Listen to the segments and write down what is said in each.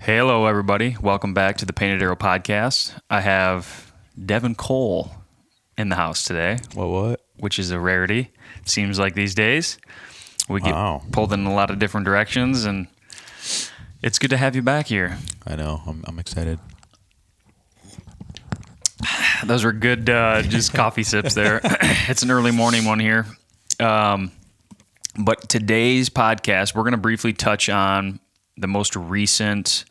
Hello, everybody. Welcome back to the Painted Arrow podcast. I have Devin Cole in the house today. What? Which is a rarity. Seems like these days. We get Wow. pulled in a lot of different directions, and it's good to have you back here. I know. I'm excited. Those were good just coffee sips there. It's an early morning one here. But today's podcast, we're going to briefly touch on the most recent,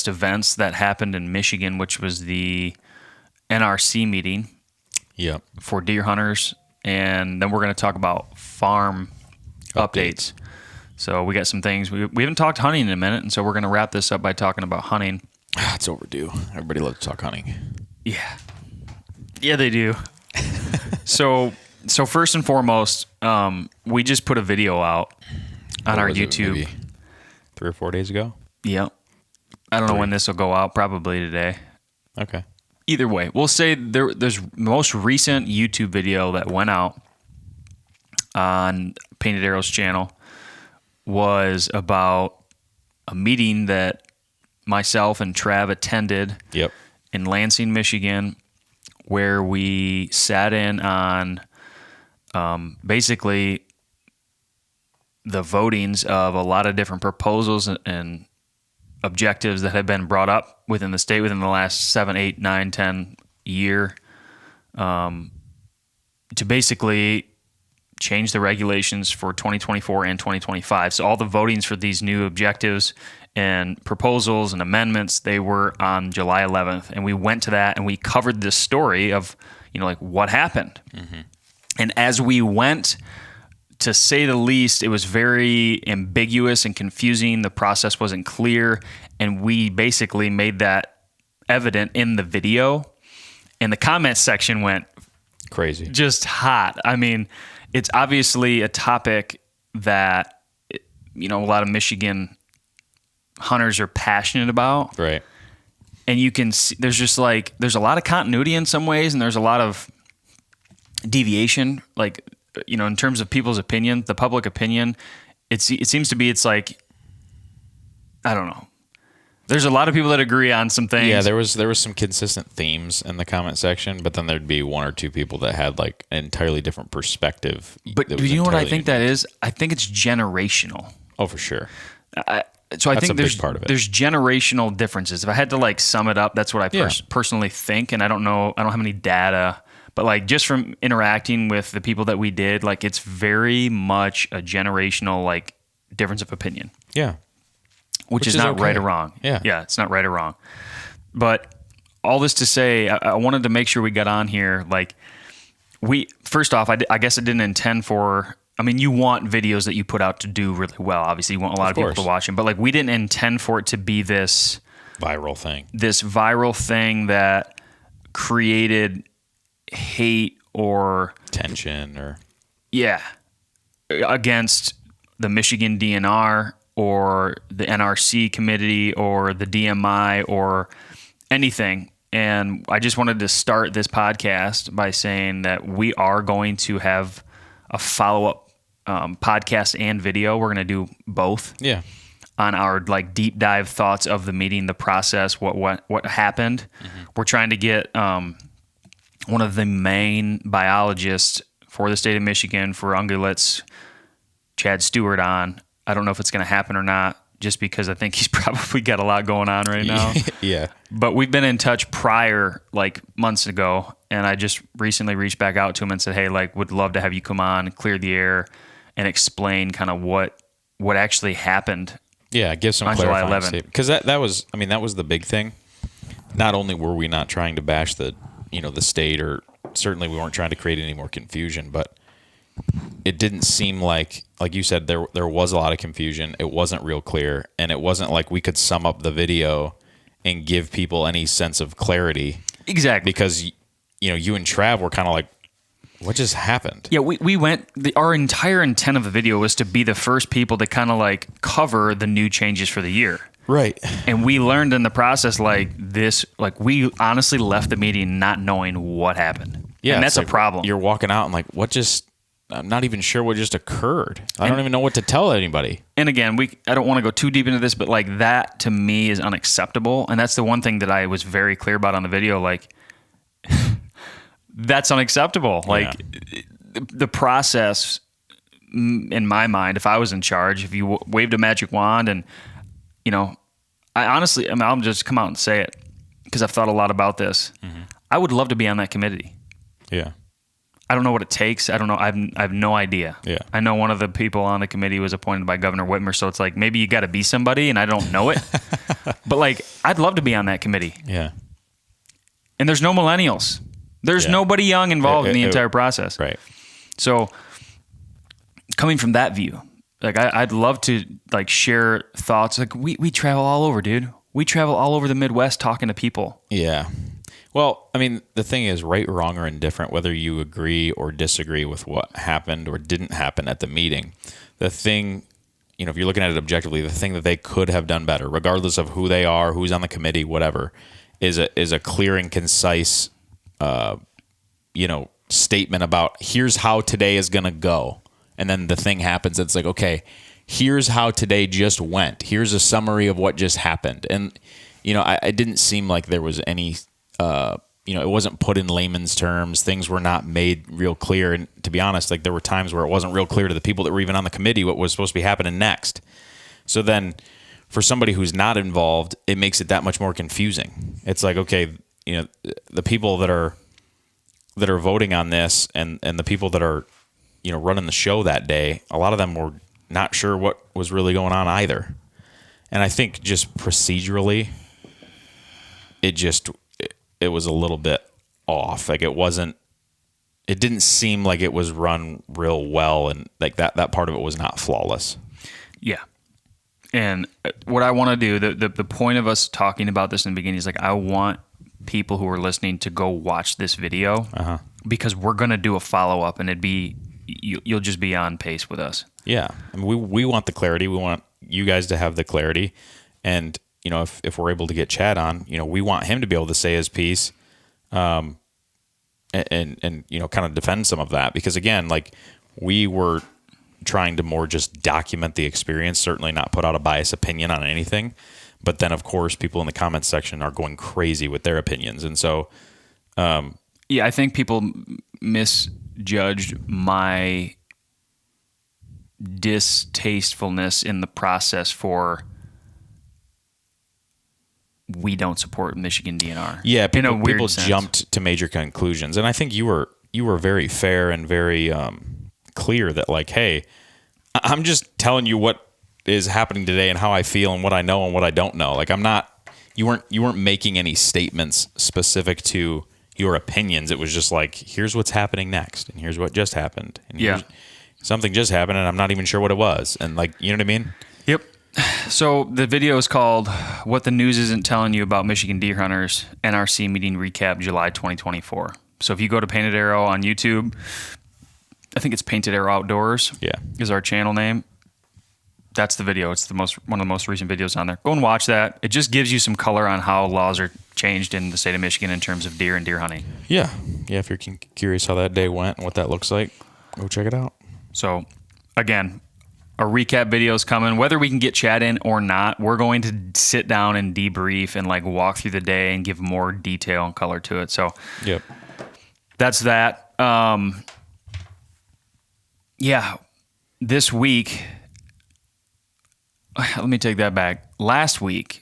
events that happened in Michigan, which was the NRC meeting Yep. for deer hunters. And then we're going to talk about farm updates. So we got some things. We haven't talked hunting in a minute, and so we're going to wrap this up by talking about hunting. It's overdue. Everybody loves to talk hunting. Yeah. Yeah, they do. So first and foremost, we just put a video out on our YouTube. Maybe 3 or 4 days ago? Yep. I don't know when this will go out. Probably today. Okay. Either way, we'll say there's the most recent YouTube video that went out on Painted Arrow's channel was about a meeting that myself and Trav attended Yep. in Lansing, Michigan, where we sat in on basically the votings of a lot of different proposals and objectives that have been brought up within the state within the last 7, 8, 9, 10 year to basically change the regulations for 2024 and 2025. So all the votings for these new objectives and proposals and amendments, they were on July 11th. And we went to that and we covered this story of, like what happened. Mm-hmm. And as we went, to say the least, it was very ambiguous and confusing. The process wasn't clear. And we basically made that evident in the video. And the comment section went Crazy. just hot. I mean, it's obviously a topic that, a lot of Michigan hunters are passionate about. Right. And you can see there's a lot of continuity in some ways, and there's a lot of deviation, in terms of people's opinion, the public opinion. It seems to be, I don't know. There's a lot of people that agree on some things. Yeah, there was some consistent themes in the comment section, but then there'd be 1 or 2 people that had an entirely different perspective. But do you know what I think that is? I think it's generational. Oh, for sure. So I think big part of it. There's generational differences. If I had to sum it up, that's what I personally think. And I don't have any data, but just from interacting with the people that we did, it's very much a generational difference of opinion. Yeah. Which is not okay. right or wrong. Yeah, it's not right or wrong. But all this to say, I wanted to make sure we got on here. First off, I guess I didn't intend for. I mean, you want videos that you put out to do really well. Obviously, you want a lot of people to watch them. But we didn't intend for it to be this viral thing. This viral thing that created hate or tension or against the Michigan DNR or the NRC committee or the DMI or anything. And I just wanted to start this podcast by saying that we are going to have a follow-up podcast and video. We're going to do both. Yeah. On our deep dive thoughts of the meeting, the process, what happened. Mm-hmm. We're trying to get one of the main biologists for the state of Michigan for ungulates, Chad Stewart, on. I don't know if it's going to happen or not, just because I think he's probably got a lot going on right now. Yeah. But we've been in touch prior, months ago, and I just recently reached back out to him and said, hey, would love to have you come on and clear the air and explain kind of what actually happened. Yeah, give some on July 11th. Because that was the big thing. Not only were we not trying to bash the state, or certainly we weren't trying to create any more confusion, but it didn't seem like you said, there was a lot of confusion. It wasn't real clear, and it wasn't like we could sum up the video and give people any sense of clarity. Exactly. Because, you and Trav were kind of like, what just happened? Yeah, we went, our entire intent of the video was to be the first people to kind of cover the new changes for the year. Right. And we learned in the process we honestly left the meeting not knowing what happened. Yeah, and that's a problem. You're walking out and what just I'm not even sure what just occurred. I don't even know what to tell anybody. And again, I don't want to go too deep into this, but like that to me is unacceptable. And that's the one thing that I was very clear about on the video. Like that's unacceptable. Like the process in my mind, if I was in charge, if you waved a magic wand and, you know, I honestly, I'll just come out and say it because I've thought a lot about this. Mm-hmm. I would love to be on that committee. Yeah. I don't know what it takes. I don't know. I have no idea. Yeah. I know one of the people on the committee was appointed by Governor Whitmer, so it's like maybe you got to be somebody, and I don't know it. But like, I'd love to be on that committee. Yeah. And there's no millennials. There's nobody young involved in the entire process. Right. So, coming from that view, like I'd love to like share thoughts. Like we travel all over, dude. We travel all over the Midwest talking to people. Yeah. Well, I mean, the thing is, right, wrong, or indifferent, whether you agree or disagree with what happened or didn't happen at the meeting, the thing, you know, if you're looking at it objectively, the thing that they could have done better, regardless of who they are, who's on the committee, whatever, is a clear and concise, statement about here's how today is going to go. And then the thing happens. It's like, okay, here's how today just went. Here's a summary of what just happened. And, you know, I didn't seem like there was any... it wasn't put in layman's terms. Things were not made real clear. And to be honest, like there were times where it wasn't real clear to the people that were even on the committee what was supposed to be happening next. So then for somebody who's not involved, it makes it that much more confusing. It's like, okay, you know, the people that are voting on this and the people that are, you know, running the show that day, a lot of them were not sure what was really going on either. And I think just procedurally, it was a little bit off. Like it didn't seem like it was run real well. And like that part of it was not flawless. Yeah. And what I want to do, the point of us talking about this in the beginning is like, I want people who are listening to go watch this video because we're going to do a follow-up and you'll just be on pace with us. Yeah. I mean, we want the clarity. We want you guys to have the clarity. And, you know, if we're able to get Chad on, you know, we want him to be able to say his piece, and you know, kind of defend some of that because again, like we were trying to more just document the experience, certainly not put out a biased opinion on anything. But then of course people in the comments section are going crazy with their opinions. And so, I think people misjudged my distastefulness in the process for we don't support Michigan DNR. Yeah, people jumped to major conclusions, and I think you were very fair and very clear that like, hey, I'm just telling you what is happening today and how I feel and what I know and what I don't know. Like I'm not, you weren't making any statements specific to your opinions. It was just like, here's what's happening next, and here's what just happened, and something just happened, and I'm not even sure what it was, and like, you know what I mean? Yep. So the video is called "What the News Isn't Telling You About Michigan Deer Hunters NRC Meeting Recap July 2024." So if you go to Painted Arrow on YouTube, I think it's Painted Arrow Outdoors. Is our channel name. That's the video. It's one of the most recent videos on there. Go and watch that. It just gives you some color on how laws are changed in the state of Michigan in terms of deer and deer hunting. Yeah. If you're curious how that day went and what that looks like, go check it out. So again, a recap video is coming. Whether we can get Chad in or not, we're going to sit down and debrief and like walk through the day and give more detail and color to it. So that's that. This week, let me take that back. Last week.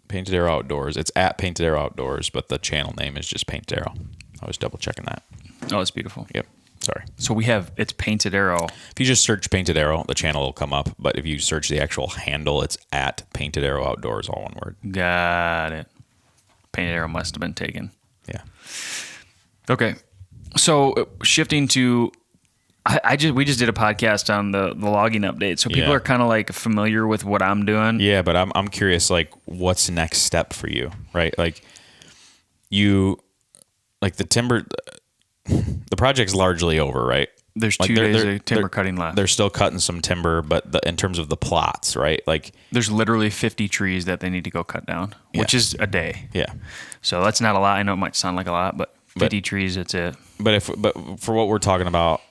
Painted Arrow Outdoors. It's at Painted Arrow Outdoors, but the channel name is just Painted Arrow. I was double checking that. Oh, it's beautiful. Yep. Sorry. So it's Painted Arrow. If you just search Painted Arrow, the channel will come up. But if you search the actual handle, it's at Painted Arrow Outdoors, all one word. Got it. Painted Arrow must have been taken. Yeah. Okay. So shifting to, we just did a podcast on the logging update. So people are kind of like familiar with what I'm doing. Yeah, but I'm curious, like, what's the next step for you, right? Like, the timber... The project's largely over, right? There's 2 days of timber cutting left. They're still cutting some timber, but in terms of the plots, right? Like there's literally 50 trees that they need to go cut down, which is a day. Yeah. So that's not a lot. I know it might sound like a lot, but 50 trees, that's it. But for what we're talking about,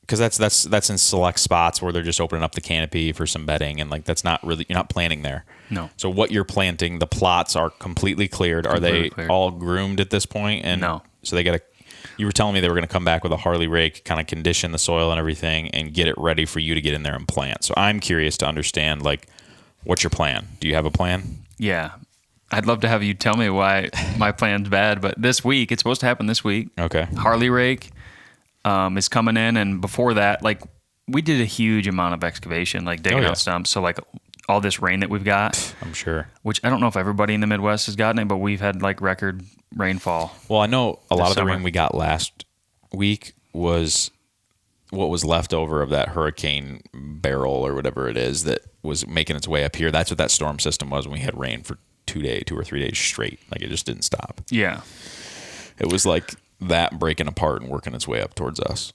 because that's in select spots where they're just opening up the canopy for some bedding, and like that's not really, you're not planting there. No. So what you're planting, the plots are completely cleared. Are they all groomed at this point? And No. so you were telling me they were going to come back with a Harley rake, kind of condition the soil and everything, and get it ready for you to get in there and plant. So I'm curious to understand, like, what's your plan? Do you have a plan? Yeah. I'd love to have you tell me why my plan's bad, but this week, it's supposed to happen this week. Okay. Harley rake is coming in, and before that, like, we did a huge amount of excavation, like digging out stumps. So, like, all this rain that we've got, I'm sure. which I don't know if everybody in the Midwest has gotten it, but we've had like record rainfall. Well, I know a lot of the summer. rain we got last week was what was left over of that hurricane barrel or whatever it is that was making its way up here. That's what that storm system was when we had rain for 2 or 3 days straight. Like, it just didn't stop. Yeah. It was like that breaking apart and working its way up towards us.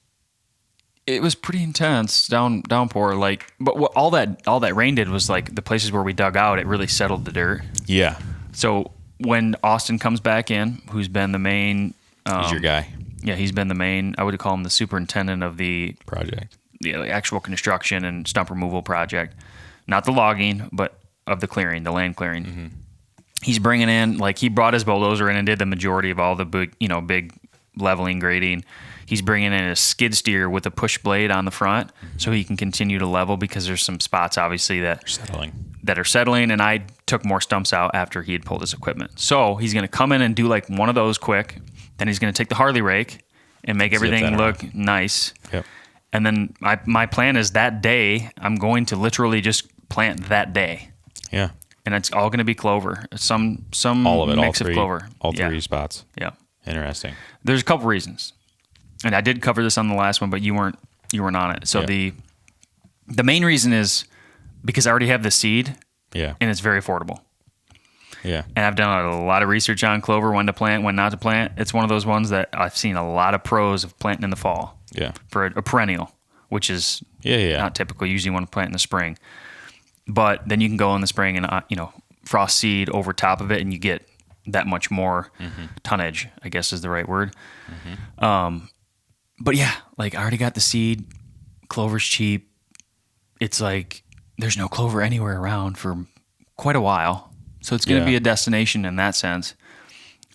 It was pretty intense downpour. Like, but what all that rain did was, like, the places where we dug out, it really settled the dirt. Yeah. So when Austin comes back in, who's been the main, He's your guy. Yeah, he's been the main. I would call him the superintendent of the Project. The actual construction and stump removal project, not the logging, but of the clearing, the land clearing. Mm-hmm. He's bringing in, like, he brought his bulldozer in and did the majority of all the big leveling, grading. He's bringing in a skid steer with a push blade on the front, so he can continue to level, because there's some spots obviously that are settling. And I took more stumps out after he had pulled his equipment. So he's going to come in and do like one of those quick. Then he's going to take the Harley rake and make everything look nice. Yep. And then my plan is that day I'm going to literally just plant that day. Yeah. And it's all going to be clover. Some all of it, mix of clover. All three spots. Yeah. Interesting. There's a couple reasons. And I did cover this on the last one, but you weren't on it. So the main reason is because I already have the seed. Yeah. And it's very affordable. Yeah. And I've done a lot of research on clover, when to plant, when not to plant. It's one of those ones that I've seen a lot of pros of planting in the fall. Yeah. For a perennial, which is not typical. You usually want to plant in the spring. But then you can go in the spring and frost seed over top of it, and you get that much more tonnage, I guess is the right word. Mm-hmm. But yeah, like, I already got the seed. Clover's cheap. It's like there's no clover anywhere around for quite a while. So it's going to be a destination in that sense.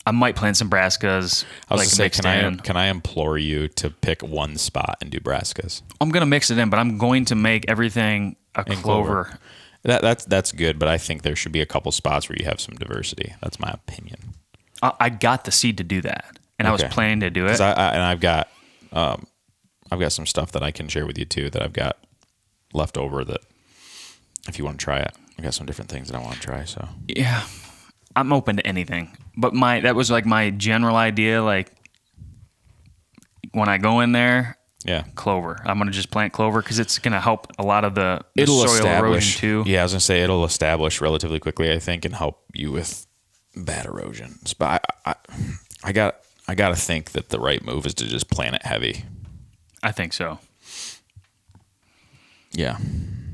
I might plant some brassicas. I was going to say, can I implore you to pick one spot and do brassicas? I'm going to mix it in, but I'm going to make everything a clover. That's good, but I think there should be a couple spots where you have some diversity. That's my opinion. I got the seed to do that, and I was planning to do it. I've got some stuff that I can share with you too that I've got left over that if you want to try it, I got some different things that I want to try. So yeah, I'm open to anything. But that was like my general idea. Like, when I go in there, clover. I'm gonna just plant clover because it's gonna help a lot of the soil erosion too. Yeah, I was gonna say it'll establish relatively quickly, I think, and help you with bad erosion. But I got to think that the right move is to just plant it heavy. I think so. Yeah.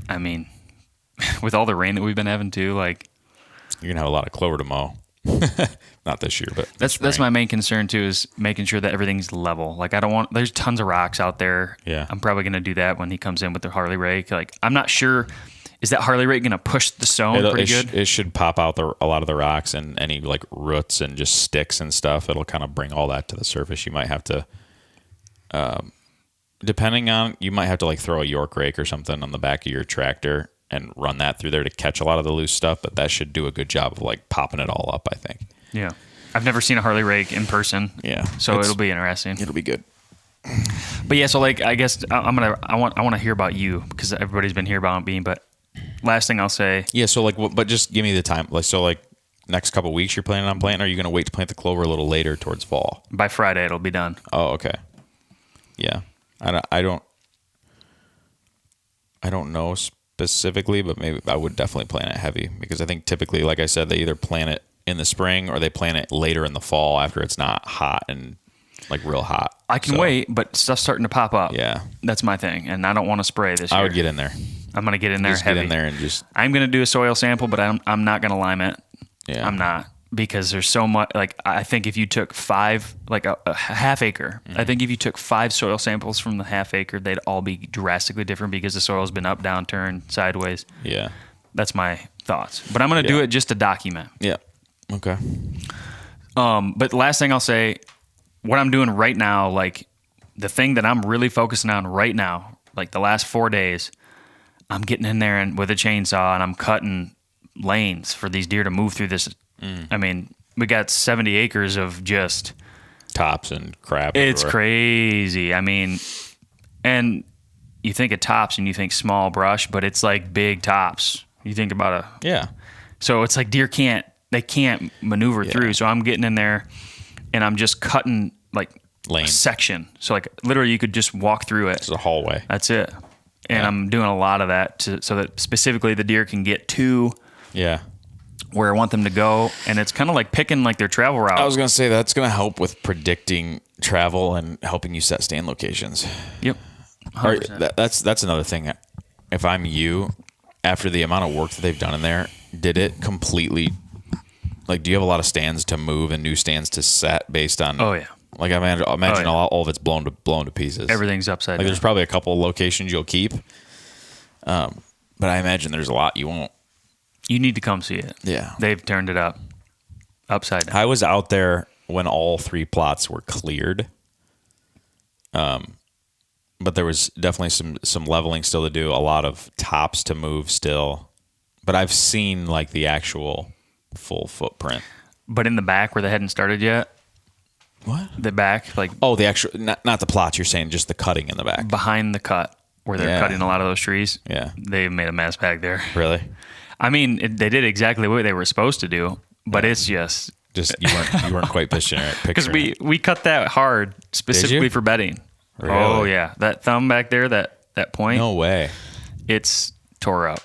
I mean, with all the rain that we've been having too, like, you're gonna have a lot of clover to mow. Not this year, but that's my main concern too, is making sure that everything's level. Like, there's tons of rocks out there. Yeah. I'm probably gonna do that when he comes in with the Harley rake. Like, I'm not sure, is that Harley rake gonna push the stone pretty good? It should pop out a lot of the rocks and any like roots and just sticks and stuff. It'll kind of bring all that to the surface. You might have to, you might have to like throw a York rake or something on the back of your tractor and run that through there to catch a lot of the loose stuff, but that should do a good job of like popping it all up, I think. Yeah. I've never seen a Harley rake in person. Yeah. So it'll be interesting. It'll be good. But yeah, so like, I guess I want to hear about you, because everybody's been hearing about me, but last thing I'll say. Yeah. So like, but just give me the time. Like, so like next couple of weeks you're planning on planting, or are you going to wait to plant the clover a little later towards fall? By Friday, it'll be done. Oh, okay. Yeah. I don't know specifically, but maybe I would definitely plant it heavy, because I think typically, like I said, they either plant it in the spring or they plant it later in the fall after it's not hot and like real hot. I can wait, but stuff's starting to pop up. Yeah. That's my thing. And I don't want to spray this year. I would get in there. I'm going to get in there just heavy. Get in there and just. I'm going to do a soil sample, but I'm not going to lime it. Yeah. I'm not. because there's so much. Like I think if you took five, like a half acre, I think if you took 5 soil samples from the half acre, they'd all be drastically different because the soil's been up, down, turned, sideways. Yeah. That's my thoughts. But I'm going to do it just to document. Yeah. Okay. But the last thing I'll say, what I'm doing right now, like the thing that I'm really focusing on right now, like the last 4 days, I'm getting in there and with a chainsaw and I'm cutting lanes for these deer to move through this. I mean, we got 70 acres of just tops and crap. It's everywhere. crazy. I mean, and you think of tops and you think small brush, but it's like big tops. You think about Yeah. so it's like deer can't maneuver through. So I'm getting in there and I'm just cutting like Lane. a section. So like literally you could just walk through it. It's a hallway. That's it. And I'm doing a lot of that so that specifically the deer can get to Yeah. where I want them to go. And it's kind of like picking like their travel route. I was going to say that's going to help with predicting travel and helping you set stand locations. Yep. Or that's another thing. If I'm you, after the amount of work that they've done in there, did it completely, like, do you have a lot of stands to move and new stands to set based on? Oh, yeah. Like, I imagine all of it's blown to pieces. Everything's upside Like, down. there's probably a couple of locations you'll keep. But I imagine there's a lot you won't. You need to come see it. Yeah. They've turned it upside down. I was out there when all 3 plots were cleared. But there was definitely some leveling still to do, a lot of tops to move still. But I've seen like the actual full footprint. But in the back where they hadn't started yet, What? the back, like Oh, the actual, not the plots, you're saying just the cutting in the back. behind the cut where they're Yeah. cutting a lot of those trees, Yeah. they made a mess back there. Really? I mean, they did exactly what they were supposed to do, but it's just Just you weren't quite picturing because it. we cut that hard specifically for bedding. Really? Oh yeah, that thumb back there, that point, No way. it's tore up.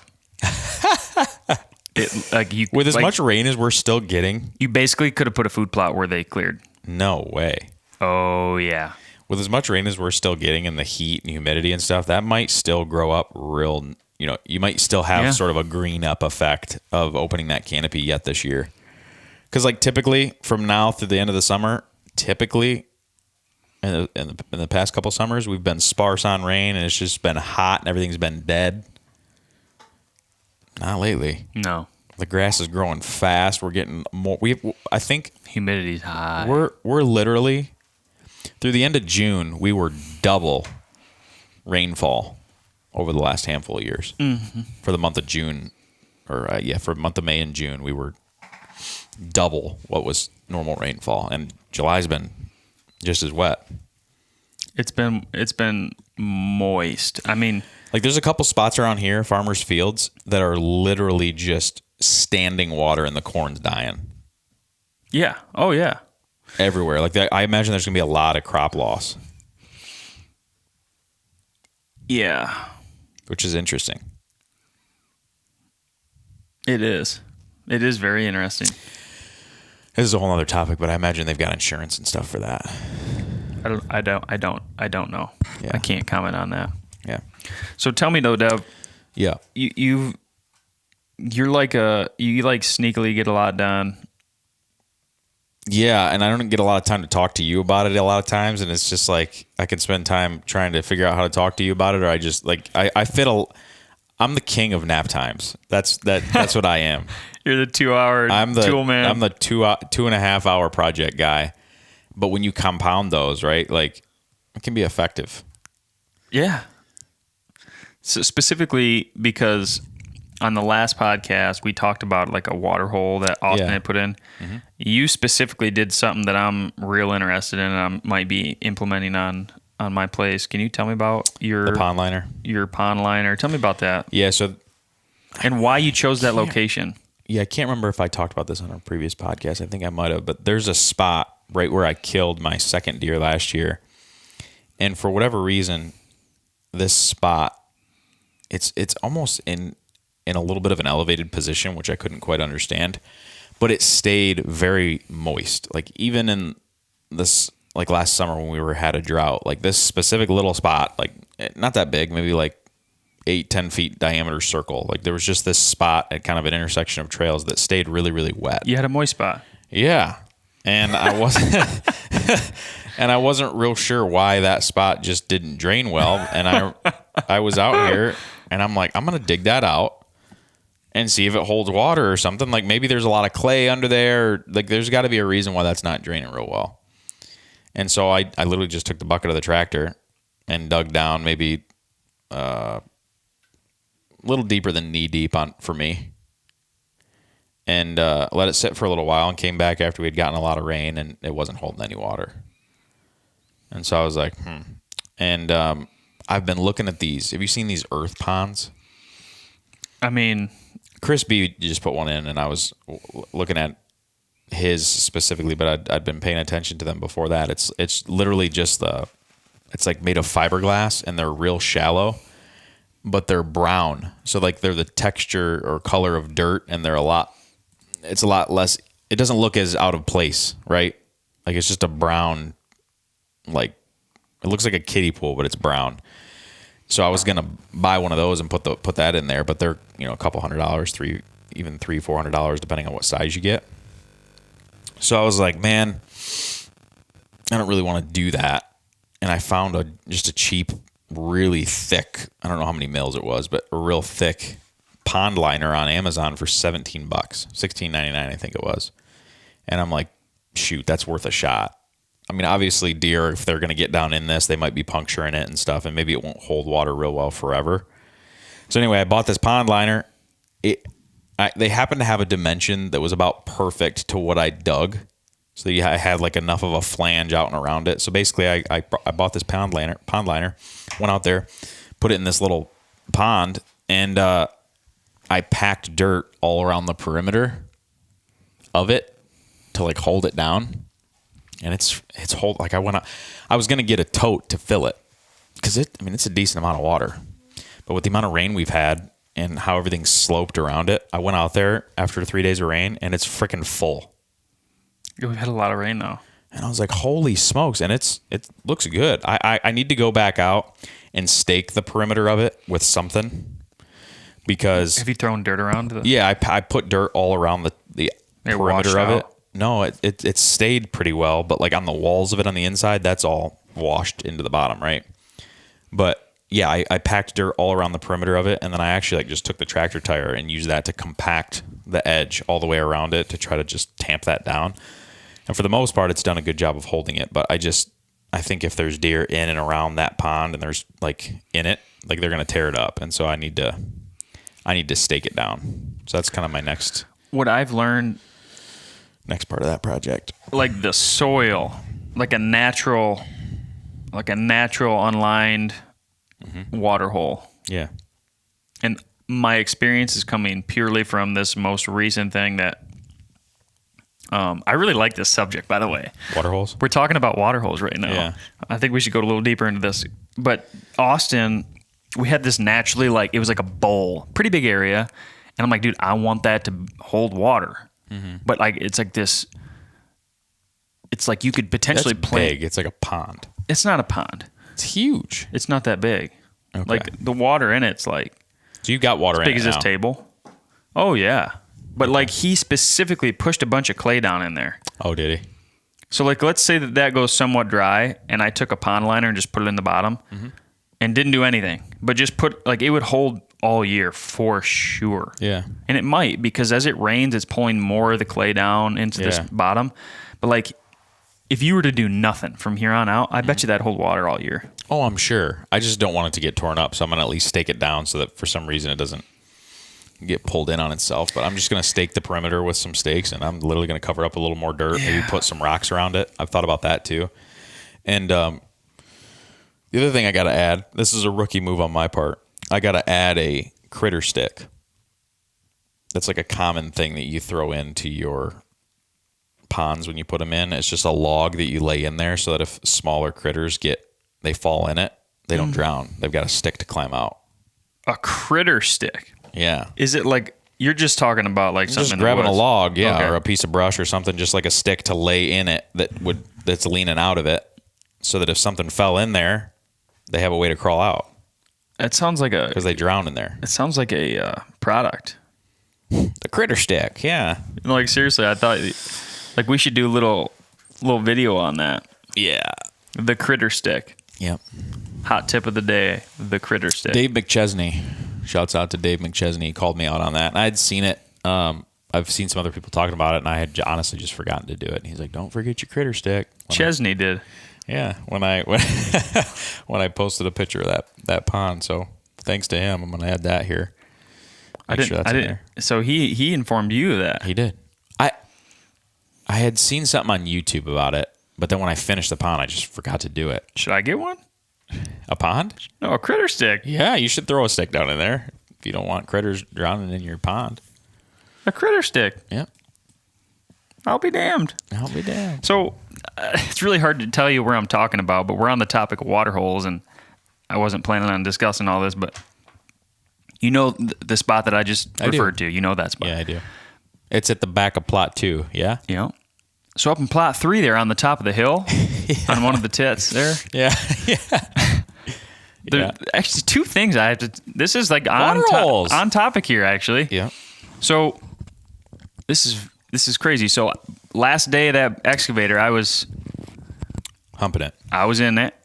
It like you With as like, much rain as we're still getting, you basically could have put a food plot where they cleared. no way. Oh yeah. With as much rain as we're still getting and the heat and humidity and stuff, that might still grow up real, you might still have sort of a green up effect of opening that canopy yet this year. Because like typically from now through the end of the summer, typically in the past couple summers, we've been sparse on rain and it's just been hot and everything's been dead. Not lately. No. The grass is growing fast. We're getting more. I think Humidity's high. we're literally through the end of June, we were double rainfall over the last handful of years. Mm-hmm. For the month of June, for the month of May and June, we were double what was normal rainfall, and July's been just as wet. It's been moist. I mean, Like there's a couple spots around here, farmers' fields, that are literally just standing water and the corn's dying yeah. Oh yeah. everywhere. Like I imagine there's gonna be a lot of crop loss, Yeah. which is interesting. It is. It is very interesting. This is a whole other topic, but I imagine they've got insurance and stuff for that. I don't know. Yeah. I can't comment on that. Yeah. So tell me though, Dev, Yeah. you're like you like sneakily get a lot done. Yeah, and I don't get a lot of time to talk to you about it a lot of times, and it's just like I can spend time trying to figure out how to talk to you about it, or I just like I'm the king of nap times. That's what I am. You're the 2-hour tool man. I'm the 2.5 hour project guy. But when you compound those, right, like it can be effective. Yeah. So specifically because on the last podcast we talked about like a water hole that Austin had put in. Mm-hmm. You specifically did something that I'm real interested in and I might be implementing on my place. Can you tell me about The pond liner. your pond liner? Tell me about that. Yeah, so And why you chose that location. I can't remember if I talked about this on a previous podcast. I think I might have, but there's a spot right where I killed my second deer last year. And for whatever reason, this spot, it's almost in a little bit of an elevated position, which I couldn't quite understand, but it stayed very moist. Like even in this, like last summer when we had a drought, like this specific little spot, like not that big, maybe like 8-10 feet diameter circle. Like there was just this spot at kind of an intersection of trails that stayed really, really wet. You had a moist spot. Yeah. And I wasn't and I wasn't real sure why that spot just didn't drain well. And I was out here and I'm like, I'm gonna dig that out and see if it holds water or something. Like maybe there's a lot of clay under there. Like there's gotta be a reason why that's not draining real well. And so I literally just took the bucket of the tractor and dug down maybe a little deeper than knee deep for me. And let it sit for a little while and came back after we had gotten a lot of rain and it wasn't holding any water. And so I was like, And I've been looking at these. Have you seen these earth ponds? I mean, Chris B just put one in and I was looking at his specifically, but I'd been paying attention to them before that. It's literally just it's like made of fiberglass and they're real shallow, but they're brown. So like they're the texture or color of dirt and it's a lot less, it doesn't look as out of place, right? Like it's just a brown, like it looks like a kiddie pool, but it's brown. So I was going to buy one of those and put that in there, but they're, a couple $100, even $300-$400 depending on what size you get. So I was like, man, I don't really want to do that. And I found just a cheap, really thick, I don't know how many mils it was, but a real thick pond liner on Amazon for $17, $16.99 I think it was. And I'm like, shoot, that's worth a shot. I mean, obviously deer, if they're going to get down in this, they might be puncturing it and stuff, and maybe it won't hold water real well forever. So anyway, I bought this pond liner. They happened to have a dimension that was about perfect to what I dug. So I had like enough of a flange out and around it. So basically I bought this pond liner, went out there, put it in this little pond, and I packed dirt all around the perimeter of it to like hold it down. And it's like I was going to get a tote to fill it because it's a decent amount of water. But with the amount of rain we've had and how everything's sloped around it, I went out there after 3 days of rain and it's freaking full. We've had a lot of rain though. And I was like, holy smokes. And it looks good. I need to go back out and stake the perimeter of it with something because. Have you thrown dirt around? Yeah, I put dirt all around the perimeter of it. No, it stayed pretty well, but like on the walls of it on the inside, that's all washed into the bottom, right? But yeah, I packed dirt all around the perimeter of it, and then I actually like just took the tractor tire and used that to compact the edge all the way around it to try to just tamp that down. And for the most part, it's done a good job of holding it. But I think if there's deer in and around that pond and there's like in it, like they're gonna tear it up, and so I need to stake it down. So that's kind of my next. What I've learned. Next part of that project. Like the soil, like a natural unlined water hole. Yeah. And my experience is coming purely from this most recent thing that I really like this subject, by the way. Water holes? We're talking about water holes right now. Yeah. I think we should go a little deeper into this. But Austin, we had this naturally, like, it was like a bowl, pretty big area. And I'm like, dude, I want that to hold water. Mm-hmm. But like it's like this. It's like you could potentially plant. Big. It's like a pond. It's not a pond. It's huge. It's not that big. Okay. Like the water in it's like. So you got water in it as big as this table. Oh yeah, but like he specifically pushed a bunch of clay down in there. Oh, did he? So like let's say that goes somewhat dry, and I took a pond liner and just put it in the bottom, and didn't do anything, but just put like it would hold all year for sure. Yeah. And it might, because as it rains, it's pulling more of the clay down into this bottom. But like, if you were to do nothing from here on out, I bet you that'd hold water all year. Oh, I'm sure. I just don't want it to get torn up, so I'm going to at least stake it down so that for some reason it doesn't get pulled in on itself. But I'm just going to stake the perimeter with some stakes, and I'm literally going to cover up a little more dirt, maybe put some rocks around it. I've thought about that too. And the other thing I got to add, this is a rookie move on my part, I got to add a critter stick. That's like a common thing that you throw into your ponds when you put them in. It's just a log that you lay in there so that if smaller critters they fall in it, they don't drown. They've got a stick to climb out. A critter stick? Yeah. Is it like, you're just talking about like something just grabbing a log, Okay. or a piece of brush or something, just like a stick to lay in it that's leaning out of it so that if something fell in there, they have a way to crawl out. It sounds like because they drown in there. It sounds like a product. The critter stick, yeah. Like seriously, I thought Like we should do a little video on that. Yeah. The critter stick. Yep. Hot tip of the day, the critter stick. Dave McChesney. Shouts out to Dave McChesney. He called me out on that. And I had seen it. I've seen some other people talking about it, and I had honestly just forgotten to do it. And he's like, "Don't forget your critter stick." Chesney did. Yeah, when I posted a picture of that pond. So thanks to him, I'm gonna add that here. Make sure that's in there. So he informed you of that. He did. I had seen something on YouTube about it, but then when I finished the pond, I just forgot to do it. Should I get one? A pond? No, a critter stick. Yeah, you should throw a stick down in there if you don't want critters drowning in your pond. A critter stick. Yep. I'll be damned. I'll be damned. So it's really hard to tell you where I'm talking about, but we're on the topic of water holes, and I wasn't planning on discussing all this, but you know the spot that I just referred to. You know that spot. Yeah, I do. It's at the back of plot 2, yeah? Yeah. So up in plot 3 there on the top of the hill, on one of the tits there. Yeah. There, actually, 2 things I have to. This is like on topic here, actually. Yeah. So this is crazy. So last day of that excavator, I was Humping it. I was in it,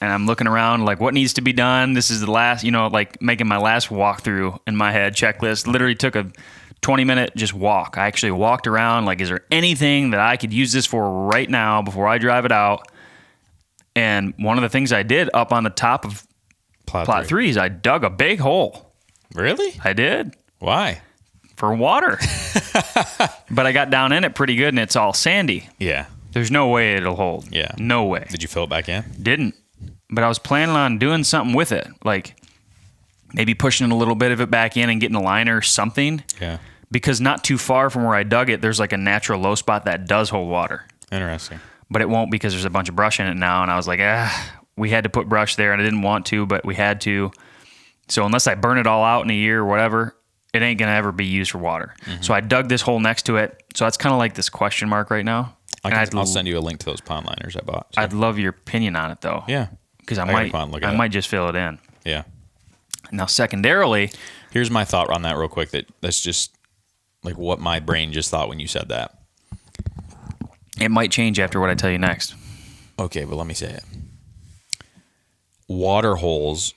and I'm looking around like what needs to be done. This is the last, like making my last walkthrough in my head checklist. Literally took a 20-minute just walk. I actually walked around like, is there anything that I could use this for right now before I drive it out? And one of the things I did up on the top of plot 3 is I dug a big hole. Really? I did. Why? For water. But I got down in it pretty good, and it's all sandy. Yeah. There's no way it'll hold. Yeah. No way. Did you fill it back in? Didn't. But I was planning on doing something with it, like maybe pushing a little bit of it back in and getting a liner or something. Yeah. Because not too far from where I dug it, there's like a natural low spot that does hold water. Interesting. But it won't because there's a bunch of brush in it now. And I was like, we had to put brush there, and I didn't want to, but we had to. So unless I burn it all out in a year or whatever, it ain't going to ever be used for water. Mm-hmm. So I dug this hole next to it. So that's kind of like this question mark right now. I'll send you a link to those pond liners I bought. So. I'd love your opinion on it, though. Yeah. Because I might just fill it in. Yeah. Now, secondarily, here's my thought on that real quick. That's just like what my brain just thought when you said that. It might change after what I tell you next. Okay, but let me say it. Water holes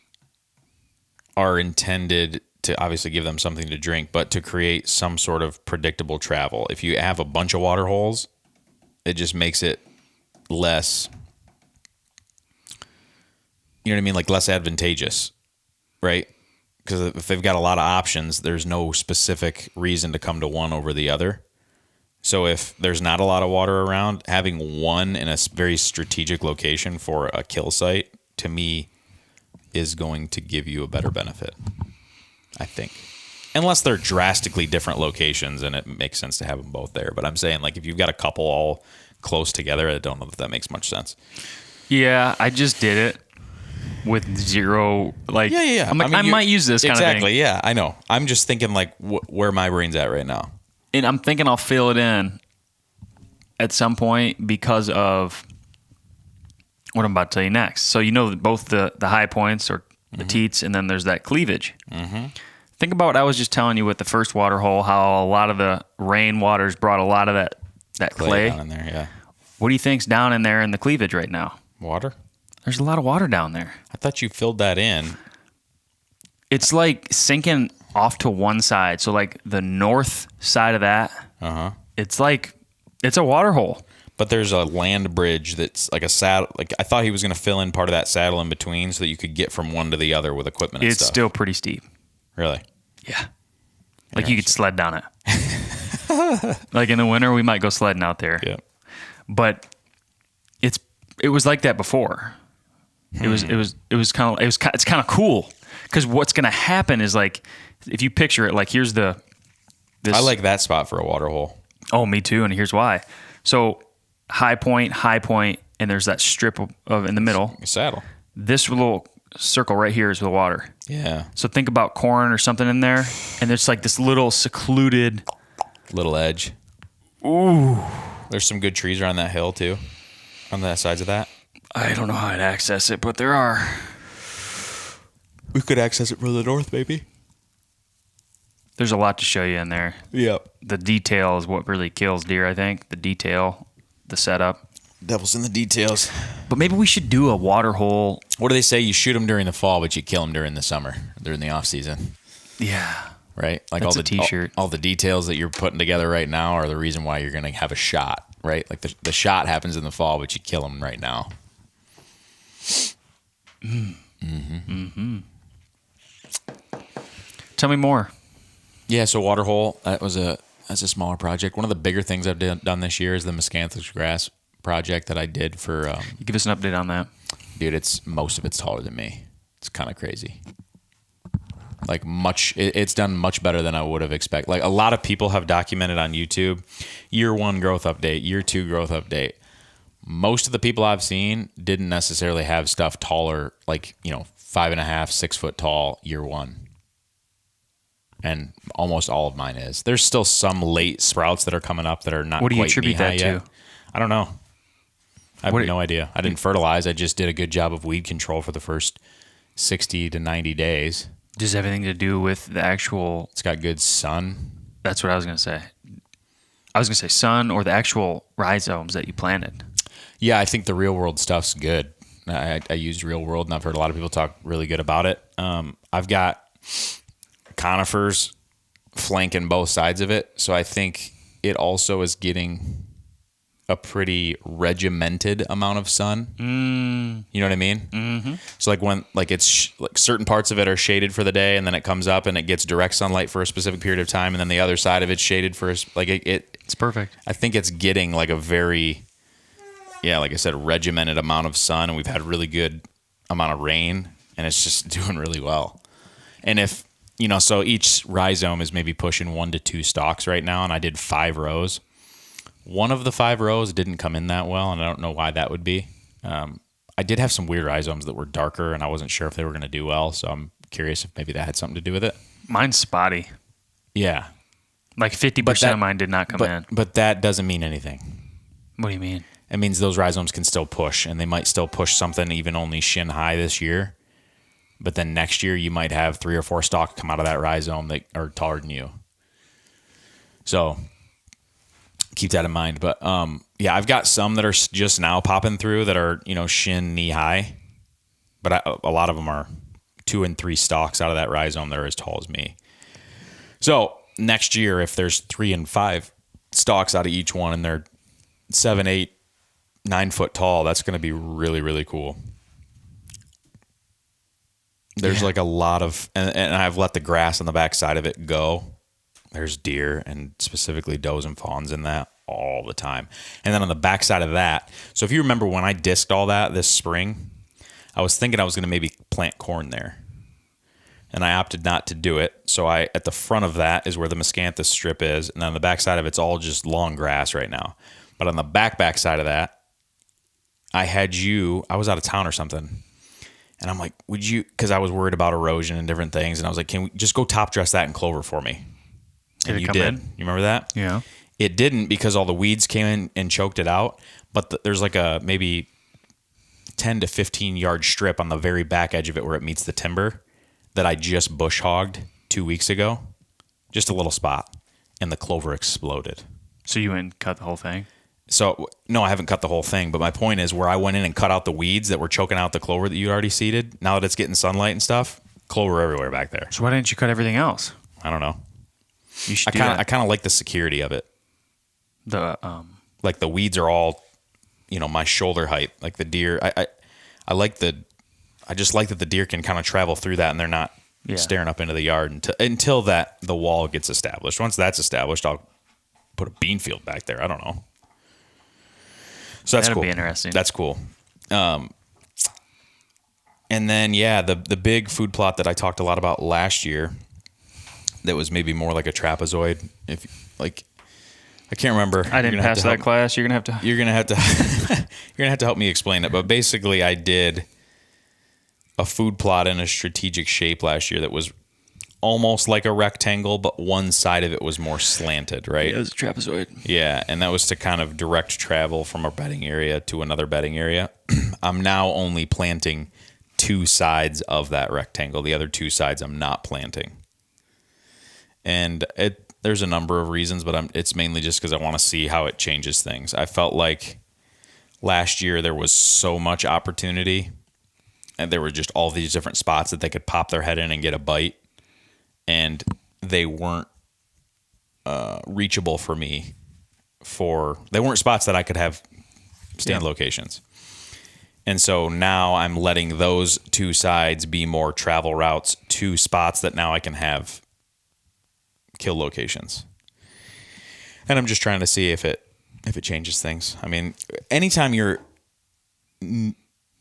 are intended to obviously give them something to drink, but to create some sort of predictable travel. If you have a bunch of water holes, it just makes it less, you know what I mean? Like less advantageous, right? Because if they've got a lot of options, there's no specific reason to come to one over the other. So if there's not a lot of water around, having one in a very strategic location for a kill site, to me, is going to give you a better benefit, I think. Unless they're drastically different locations and it makes sense to have them both there. But I'm saying, like, if you've got a couple all close together, I don't know if that makes much sense. Yeah, I just did it with zero, like, yeah. I'm like, I might use this kind of thing. Exactly, yeah, I know. I'm just thinking, like, where my brain's at right now. And I'm thinking I'll fill it in at some point because of what I'm about to tell you next. So both the high points or the teats, and then there's that cleavage. Mm-hmm. Think about what I was just telling you with the first water hole, how a lot of the rain waters brought a lot of that clay down in there. Yeah. What do you think's down in there in the cleavage right now? Water? There's a lot of water down there. I thought you filled that in. It's like sinking off to one side. So like the north side of that, it's a water hole. But there's a land bridge that's like a saddle. Like I thought he was going to fill in part of that saddle in between so that you could get from one to the other with equipment and stuff. It's still pretty steep. Really? Yeah. Like you could sled down it. Like in the winter, we might go sledding out there. Yeah. But it was like that before. It's kind of cool because what's going to happen is like if you picture it, like here's this. I like that spot for a water hole. Oh, me too, and here's why. So high point, and there's that strip of in the middle. A saddle. This little circle right here is the water. Yeah. So think about corn or something in there, and there's like this little secluded little edge. Ooh. There's some good trees around that hill too, on the sides of that. I don't know how I'd access it, but there are. We could access it from the north, maybe. There's a lot to show you in there. Yep. The detail is what really kills deer, I think. The detail, the setup. Devil's in the details. But maybe we should do a water hole. What do they say? You shoot them during the fall, but you kill them during the summer, during the off season. Yeah. Right? Like That's all a t-shirt. all the details that you're putting together right now are the reason why you're going to have a shot, right? Like the shot happens in the fall, but you kill them right now. Tell me more. Yeah, so water hole, that's a smaller project. One of the bigger things I've done this year is the miscanthus grass project that I did for Give us an update on that. dude, most of it's taller than me. It's kind of crazy. Like it's done much better than I would have expected. Like a lot of people have documented on YouTube, year 1 growth update, year 2 growth update. Most of the people I've seen didn't necessarily have stuff taller, like, 5.5, 6 foot tall year 1. And almost all of mine is. There's still some late sprouts that are coming up that are not What do you quite attribute knee-high that yet. to? I don't know. I have no idea. I didn't fertilize. I just did a good job of weed control for the first 60 to 90 days. Does everything to do with the actual... It's got good sun. That's what I was going to say. I was going to say sun or the actual rhizomes that you planted. Yeah, I think the real world stuff's good. I used real world, and I've heard a lot of people talk really good about it. I've got conifers flanking both sides of it, so I think it also is getting a pretty regimented amount of sun. You know what I mean? Mm-hmm. So like when it's like certain parts of it are shaded for the day, and then it comes up and it gets direct sunlight for a specific period of time, and then the other side of it's shaded for It's perfect. I think it's getting like a very, like I said, regimented amount of sun, and we've had really good amount of rain, and it's just doing really well. And if so each rhizome is maybe pushing 1 to 2 stalks right now, and I did 5 rows. One of the 5 rows didn't come in that well, and I don't know why that would be. I did have some weird rhizomes that were darker, and I wasn't sure if they were going to do well, so I'm curious if maybe that had something to do with it. Mine's spotty. Yeah. Like 50% of mine did not come in. But that doesn't mean anything. What do you mean? It means those rhizomes can still push, and they might still push something even only shin high this year. But then next year, you might have 3 or 4 stalks come out of that rhizome that are taller than you. So keep that in mind. But I've got some that are just now popping through that are shin knee high, but a lot of them are 2 and 3 stalks out of that rhizome that are as tall as me. So next year, if there's 3 and 5 stalks out of each one, and they're 7, 8, 9 foot tall, that's going to be really, really cool. There's like a lot of, and I've let the grass on the back side of it go. There's deer and specifically does and fawns in that all the time. And then on the back side of that, so if you remember when I disked all that this spring, I was thinking I was going to maybe plant corn there. And I opted not to do it. So at the front of that is where the miscanthus strip is. And then on the back side of it's all just long grass right now. But on the back side of that, I was out of town or something. And I'm like, would you, because I was worried about erosion and different things. And I was like, can we just go top dress that in clover for me? And you did. You remember that? Yeah. It didn't, because all the weeds came in and choked it out. But there's like a maybe 10 to 15 yard strip on the very back edge of it where it meets the timber that I just bush hogged 2 weeks ago. Just a little spot. And the clover exploded. So you went and cut the whole thing? So, no, I haven't cut the whole thing, but my point is where I went in and cut out the weeds that were choking out the clover that you already seeded, now that it's getting sunlight and stuff, clover everywhere back there. So why didn't you cut everything else? I don't know. You should I kind of like the security of it. Like the weeds are all, my shoulder height. Like the deer, I just like that the deer can kind of travel through that and they're not staring up into the yard until the wall gets established. Once that's established, I'll put a bean field back there. I don't know. So that's cool. That'd be interesting. That's cool. And then, the big food plot that I talked a lot about last year that was maybe more like a trapezoid. I can't remember. I didn't pass that class. You're going to have to. You're going to have to you're going to have to help me explain it. But basically, I did a food plot in a strategic shape last year that was almost like a rectangle, but one side of it was more slanted, right? Yeah, it was a trapezoid. Yeah, and that was to kind of direct travel from a bedding area to another bedding area. I'm now only planting 2 sides of that rectangle. The other 2 sides I'm not planting. And there's a number of reasons, but it's mainly just because I want to see how it changes things. I felt like last year there was so much opportunity, and there were just all these different spots that they could pop their head in and get a bite, and they weren't reachable for me. They weren't spots that I could have stand locations. And so now I'm letting those two sides be more travel routes to spots that now I can have kill locations. And I'm just trying to see if it changes things. I mean, anytime you're in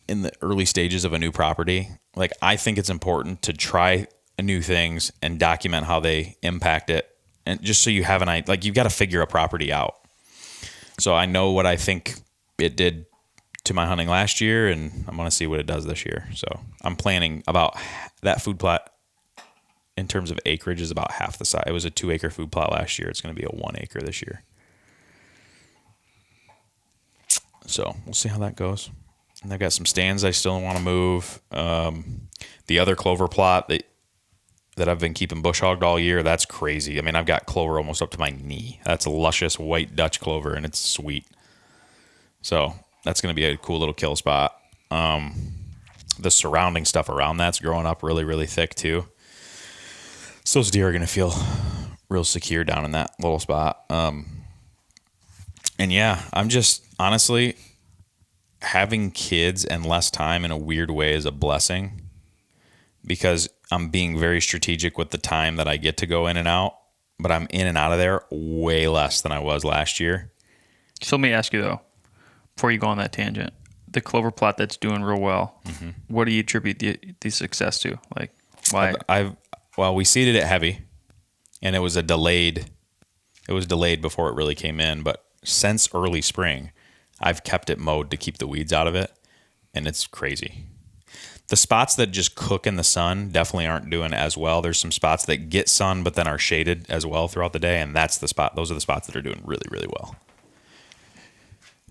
the early stages of a new property, like, I think it's important to try new things and document how they impact it. And just so you have an idea, like, you've got to figure a property out. So I know what I think it did to my hunting last year, and I'm going to see what it does this year. So I'm planning about that food plot in terms of acreage is about half the size. It was a 2-acre food plot last year. It's going to be a 1 acre this year. So we'll see how that goes. And I've got some stands I still want to move. The other clover plot that I've been keeping bush hogged all year, that's crazy. I mean, I've got clover almost up to my knee. That's a luscious white Dutch clover, and it's sweet. So that's going to be a cool little kill spot. The surrounding stuff around that's growing up really, really thick too. So those deer are going to feel real secure down in that little spot. And yeah, I'm just honestly having kids and less time in a weird way is a blessing, because I'm being very strategic with the time that I get to go in and out, but I'm in and out of there way less than I was last year. So let me ask you though, before you go on that tangent, the clover plot that's doing real well, what do you attribute the success to? Like, why? Well, we seeded it heavy, and it was delayed before it really came in, but since early spring, I've kept it mowed to keep the weeds out of it, and it's crazy. The spots that just cook in the sun definitely aren't doing as well. There's some spots that get sun but then are shaded as well throughout the day, and those are the spots that are doing really, really well.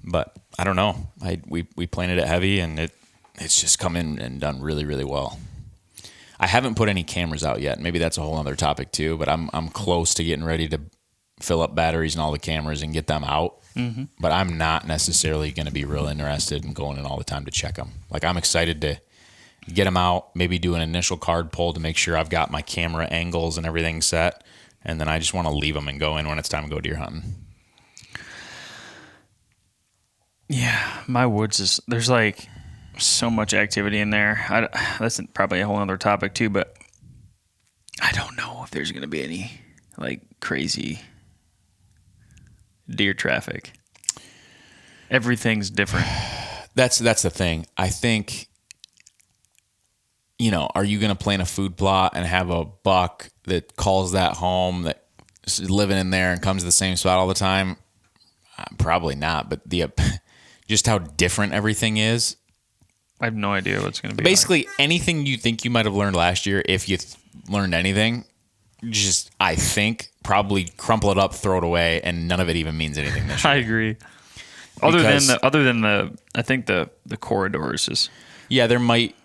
But I don't know. We planted it heavy, and it's just come in and done really, really well. I haven't put any cameras out yet. Maybe that's a whole other topic too, but I'm close to getting ready to fill up batteries and all the cameras and get them out. Mm-hmm. But I'm not necessarily going to be real interested in going in all the time to check them. Like, I'm excited to get them out, maybe do an initial card pull to make sure I've got my camera angles and everything set, and then I just want to leave them and go in when it's time to go deer hunting. Yeah, my woods there's like so much activity in there. That's probably a whole other topic too, but I don't know if there's going to be any like crazy deer traffic. Everything's different. That's the thing. I think, are you going to plant a food plot and have a buck that calls that home, that's living in there and comes to the same spot all the time? Probably not. But just how different everything is. I have no idea what's going to be. Basically, anything you think you might have learned last year, if you learned anything, just, I think, probably crumple it up, throw it away, and none of it even means anything this year. I agree. Other than I think the corridors is. Yeah, there might,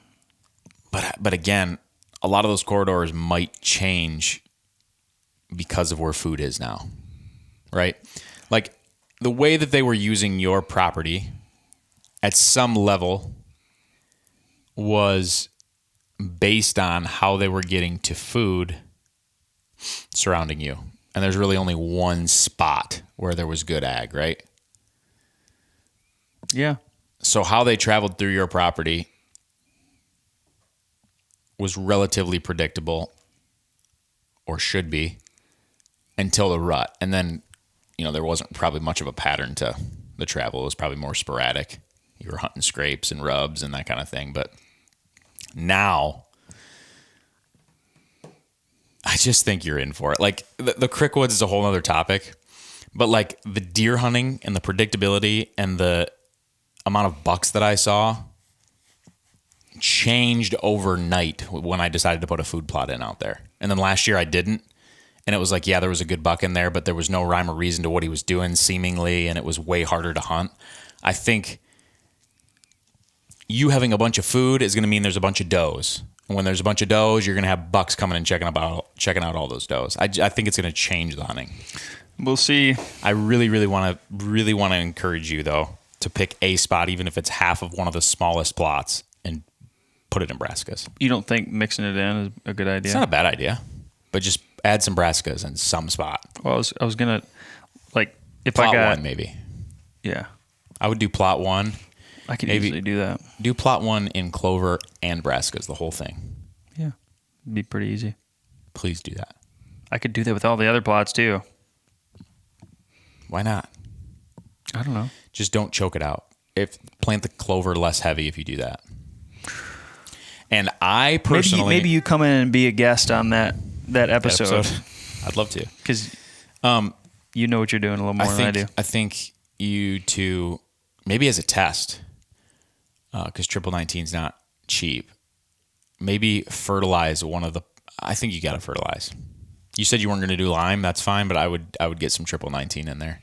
but again, a lot of those corridors might change because of where food is now, right? Like, the way that they were using your property at some level was based on how they were getting to food surrounding you. And there's really only one spot where there was good ag, right? Yeah. So how they traveled through your property was relatively predictable, or should be, until the rut. And then, there wasn't probably much of a pattern to the travel. It was probably more sporadic. You were hunting scrapes and rubs and that kind of thing. But now, I just think you're in for it. Like, the Crickwoods is a whole other topic, but like the deer hunting and the predictability and the amount of bucks that I saw changed overnight when I decided to put a food plot in out there. And then last year I didn't. And it was like, yeah, there was a good buck in there, but there was no rhyme or reason to what he was doing seemingly, and it was way harder to hunt. I think you having a bunch of food is going to mean there's a bunch of does. when there's a bunch of does, you're going to have bucks coming and checking out all those does. I think it's going to change the hunting. We'll see. I really want to encourage you though to pick a spot, even if it's half of one of the smallest plots, and put it in brassicas. You don't think mixing it in is a good idea? It's not a bad idea, but just add some brassicas in some spot. Well, I was gonna like if Plot I got one maybe. Yeah, I would do plot one. I could maybe easily do that. Do plot one in clover and brassicas, the whole thing. Yeah, it'd be pretty easy. Please do that. I could do that with all the other plots too. Why not? I don't know. Just don't choke it out. Plant the clover less heavy if you do that. And I personally maybe you come in and be a guest on that episode. I'd love to, because you know what you're doing a little more than I do. I think you two, maybe as a test, because 19's not cheap. Maybe fertilize one of the. I think you got to fertilize. You said you weren't going to do lime. That's fine, but I would get some 19 in there.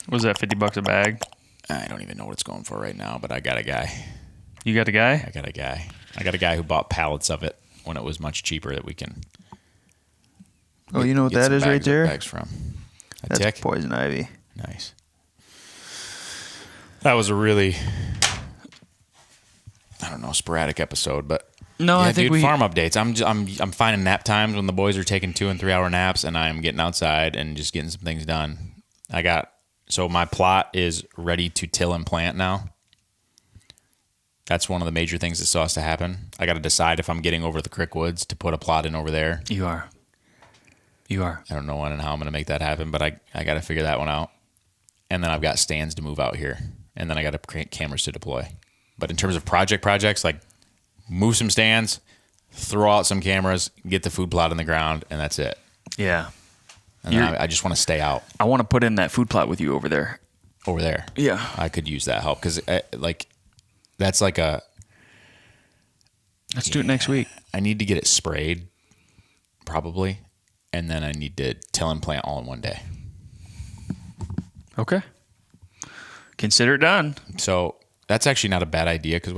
What was that, $50 a bag? I don't even know what it's going for right now, but I got a guy. You got a guy? I got a guy. I got a guy who bought pallets of it when it was much cheaper that we can. Oh, you know what that is right there? Bags from. That's tick? poison ivy. Nice. That was a really, I don't know, sporadic episode, but no, yeah, I think dude, farm updates. I'm finding nap times when the boys are taking 2 and 3 hour naps, and I'm getting outside and just getting some things done. So my plot is ready to till and plant now. That's one of the major things that still has to happen. I got to decide if I'm getting over the Crick Woods to put a plot in over there. You are. I don't know when and how I'm going to make that happen, but I got to figure that one out. And then I've got stands to move out here, and then I got to create cameras to deploy. But in terms of projects, like move some stands, throw out some cameras, get the food plot in the ground, and that's it. Yeah. And then I just want to stay out. I want to put in that food plot with you over there. Over there. Yeah. I could use that help because that's like a. Let's do it next week. I need to get it sprayed, probably, and then I need to till and plant all in one day. Okay. Consider it done. So that's actually not a bad idea because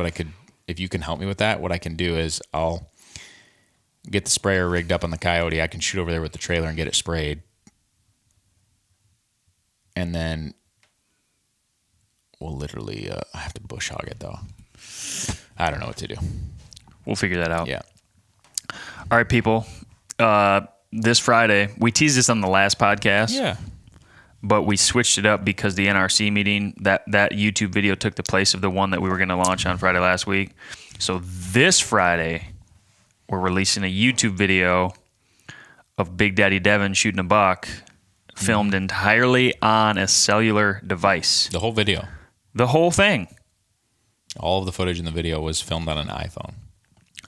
if you can help me with that, what I can do is I'll get the sprayer rigged up on the Coyote. I can shoot over there with the trailer and get it sprayed. And then we'll literally, I have to bush hog it though. I don't know what to do. We'll figure that out. Yeah. All right, people. This Friday, we teased this on the last podcast. Yeah. But we switched it up because the NRC meeting, that YouTube video took the place of the one that we were going to launch on Friday last week. So this Friday, we're releasing a YouTube video of Big Daddy Devin shooting a buck, filmed entirely on a cellular device. The whole video. The whole thing. All of the footage in the video was filmed on an iPhone.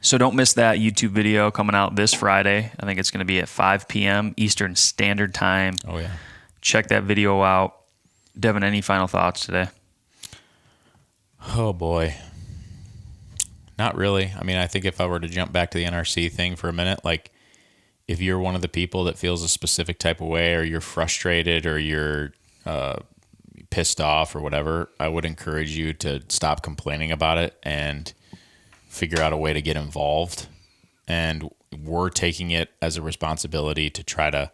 So don't miss that YouTube video coming out this Friday. I think it's going to be at 5 p.m. Eastern Standard Time. Oh, yeah. Check that video out. Devin, any final thoughts today? Oh, boy. Not really. I mean, I think if I were to jump back to the NRC thing for a minute, like if you're one of the people that feels a specific type of way or you're frustrated or you're pissed off or whatever, I would encourage you to stop complaining about it and figure out a way to get involved. And we're taking it as a responsibility to try to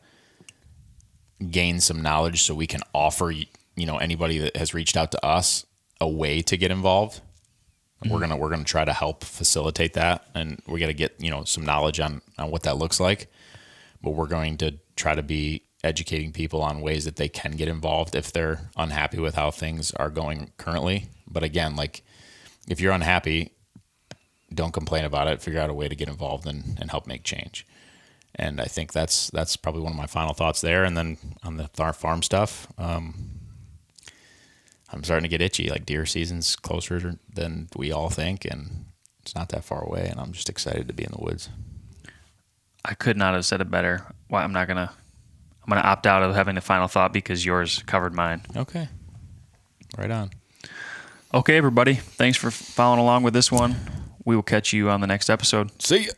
gain some knowledge so we can offer, anybody that has reached out to us a way to get involved. Mm-hmm. We're gonna try to help facilitate that, and we got to get some knowledge on what that looks like. But we're going to try to be educating people on ways that they can get involved if they're unhappy with how things are going currently. But again, like if you're unhappy, don't complain about it. Figure out a way to get involved and help make change. And I think that's probably one of my final thoughts there. And then on the farm stuff, I'm starting to get itchy. Like deer season's closer than we all think, and it's not that far away. And I'm just excited to be in the woods. I could not have said it better. Why I'm gonna opt out of having the final thought because yours covered mine. Okay, right on. Okay, everybody. Thanks for following along with this one. We will catch you on the next episode. See ya.